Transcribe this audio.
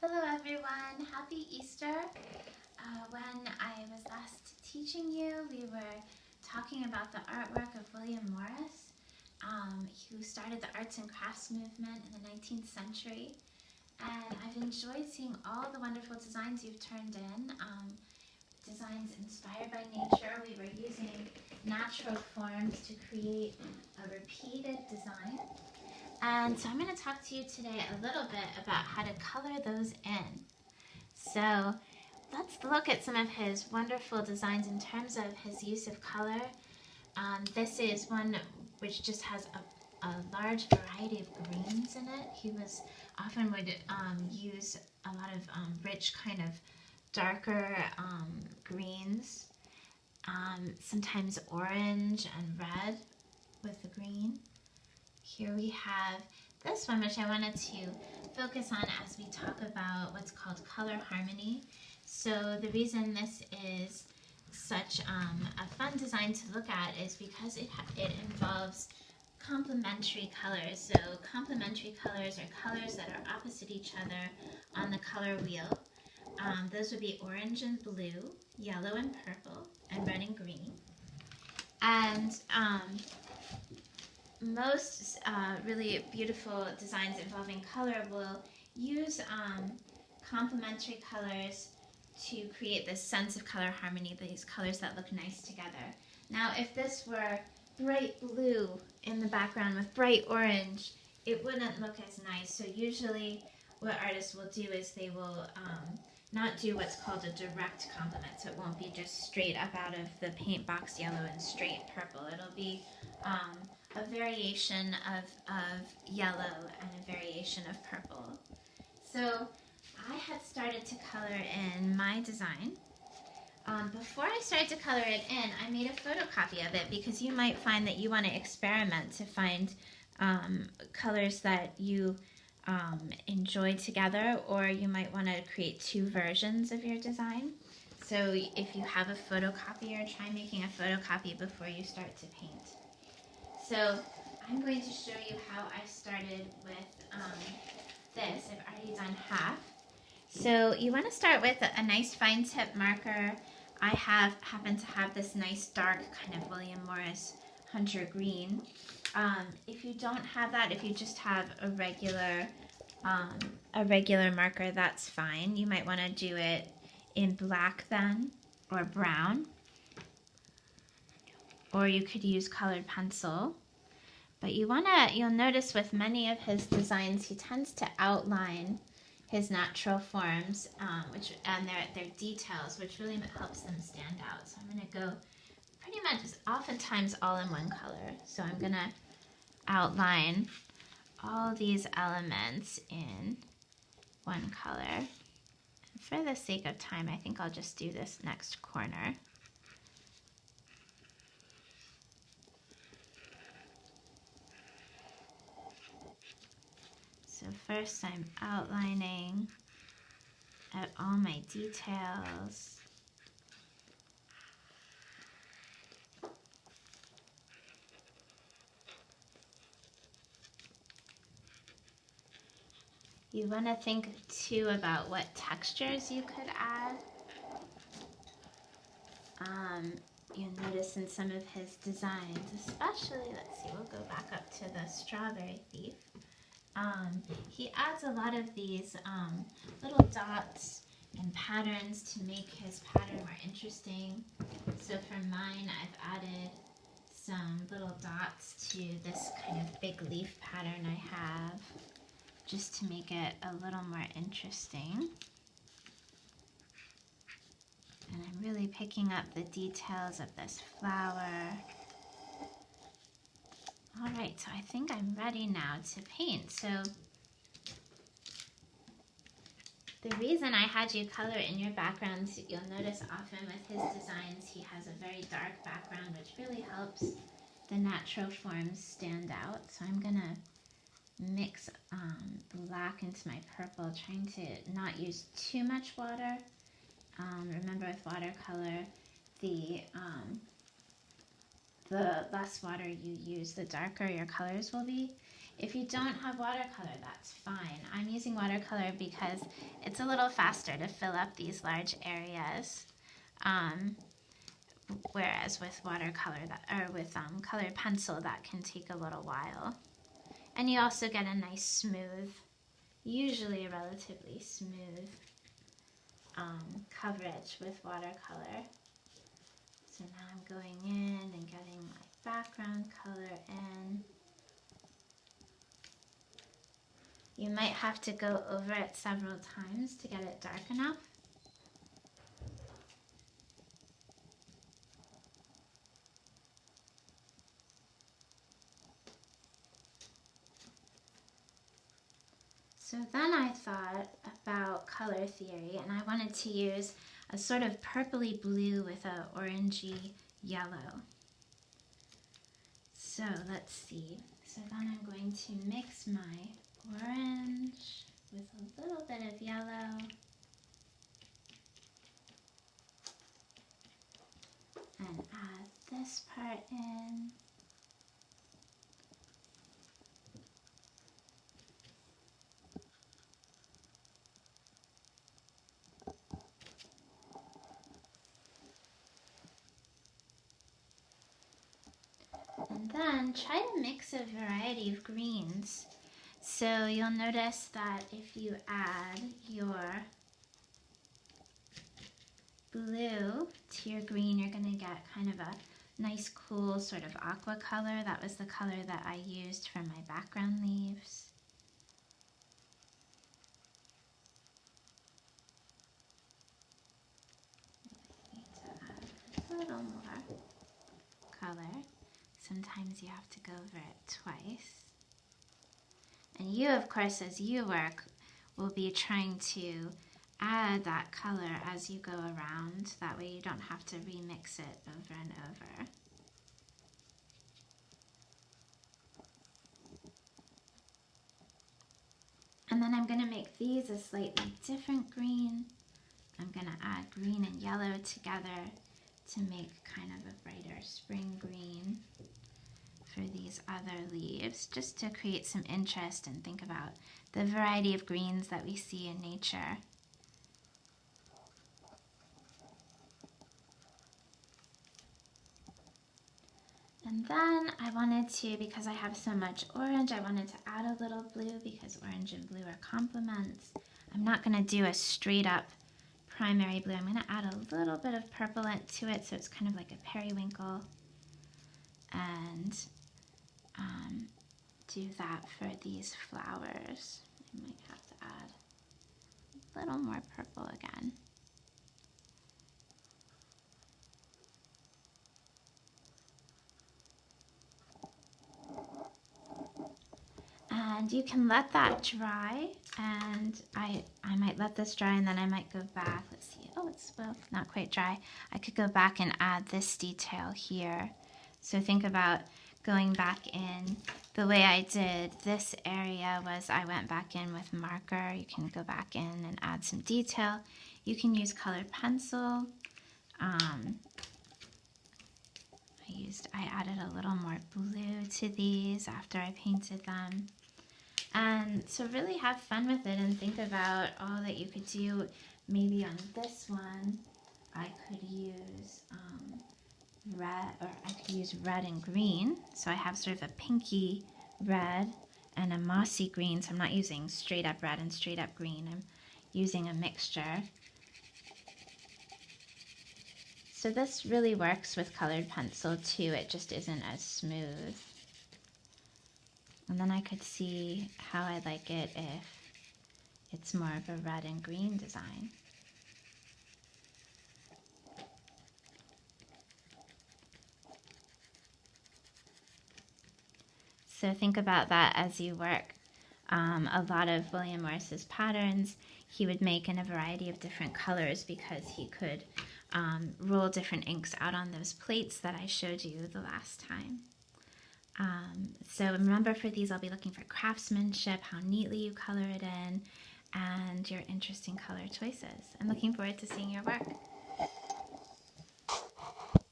Hello everyone, happy Easter. When I was last teaching you, we were talking about the artwork of William Morris, who started the arts and crafts movement in the 19th century. And I've enjoyed seeing all the wonderful designs you've turned in, designs inspired by nature. We were using natural forms to create a repeated design. And so I'm going to talk to you today a little bit about how to color those in. So let's look at some of his wonderful designs in terms of his use of color. This is one which just has a large variety of greens in it. He was often would use a lot of rich kind of darker greens, sometimes orange and red with the green. Here we have this one, which I wanted to focus on as we talk about what's called color harmony. So the reason this is such a fun design to look at is because it involves complementary colors. So complementary colors are colors that are opposite each other on the color wheel. Those would be orange and blue, yellow and purple, and red and green. And most really beautiful designs involving color will use complementary colors to create this sense of color harmony, these colors that look nice together. Now, if this were bright blue in the background with bright orange, it wouldn't look as nice. So usually what artists will do is they will not do what's called a direct complement. So it won't be just straight up out of the paint box yellow and straight purple. It'll be a variation of yellow and a variation of purple. So I had started to color in my design. Before I started to color it in, I made a photocopy of it because you might find that you want to experiment to find colors that you enjoy together, or you might want to create two versions of your design. So if you have a photocopier, try making a photocopy before you start to paint. So I'm going to show you how I started with this. I've already done half. So you want to start with a nice fine tip marker. I happen to have this nice dark kind of William Morris Hunter green. If you don't have that, if you just have a regular marker, that's fine. You might want to do it in black then, or brown. Or you could use colored pencil. But you'll notice with many of his designs, he tends to outline his natural forms, and their details, which really helps them stand out. So I'm going to go pretty much oftentimes all in one color. So I'm going to outline all these elements in one color. And for the sake of time, I think I'll just do this next corner. So first I'm outlining out all my details. You want to think too about what textures you could add. You'll notice in some of his designs, especially, let's see, we'll go back up to the strawberry thief. He adds a lot of these little dots and patterns to make his pattern more interesting. So for mine, I've added some little dots to this kind of big leaf pattern I have, just to make it a little more interesting. And I'm really picking up the details of this flower. All right, so I think I'm ready now to paint. So the reason I had you color in your backgrounds, you'll notice often with his designs, he has a very dark background, which really helps the natural forms stand out. So I'm gonna mix black into my purple, trying to not use too much water. Remember with watercolor, the less water you use, the darker your colors will be. If you don't have watercolor, that's fine. I'm using watercolor because it's a little faster to fill up these large areas. Whereas with watercolor with colored pencil, that can take a little while. And you also get a nice smooth, usually a relatively smooth coverage with watercolor. So now I'm going in and getting my background color in. You might have to go over it several times to get it dark enough. So then I thought about color theory, and I wanted to use a sort of purpley blue with a orangey yellow. So let's see. So then I'm going to mix my orange with a little bit of yellow. And add this part in. And then try to mix a variety of greens. So you'll notice that if you add your blue to your green, you're going to get kind of a nice cool sort of aqua color. That was the color that I used for my background leaves. I need to add a little more color. Sometimes you have to go over it twice. And you, of course, as you work, will be trying to add that color as you go around. That way you don't have to remix it over and over. And then I'm going to make these a slightly different green. I'm going to add green and yellow together to make kind of a brighter spring green for these other leaves, just to create some interest and think about the variety of greens that we see in nature. And then I wanted to, because I have so much orange, I wanted to add a little blue because orange and blue are complements. I'm not going to do a straight up primary blue. I'm going to add a little bit of purple to it so it's kind of like a periwinkle. And do that for these flowers. I might have to add a little more purple again. And you can let that dry, and I might let this dry and then I might go back. Let's see. Oh, it's well, not quite dry. I could go back and add this detail here. So think about going back in. The way I did this area was I went back in with marker. You can go back in and add some detail. You can use colored pencil. I added a little more blue to these after I painted them. And so really have fun with it and think about all that you could do. Maybe on this one, I could use red, or I could use red and green. So I have sort of a pinky red and a mossy green. So I'm not using straight up red and straight up green. I'm using a mixture. So this really works with colored pencil too. It just isn't as smooth. And then I could see how I like it if it's more of a red and green design. So think about that as you work. A lot of William Morris's patterns he would make in a variety of different colors because he could roll different inks out on those plates that I showed you the last time. So remember, for these I'll be looking for craftsmanship, how neatly you color it in, and your interesting color choices. I'm looking forward to seeing your work.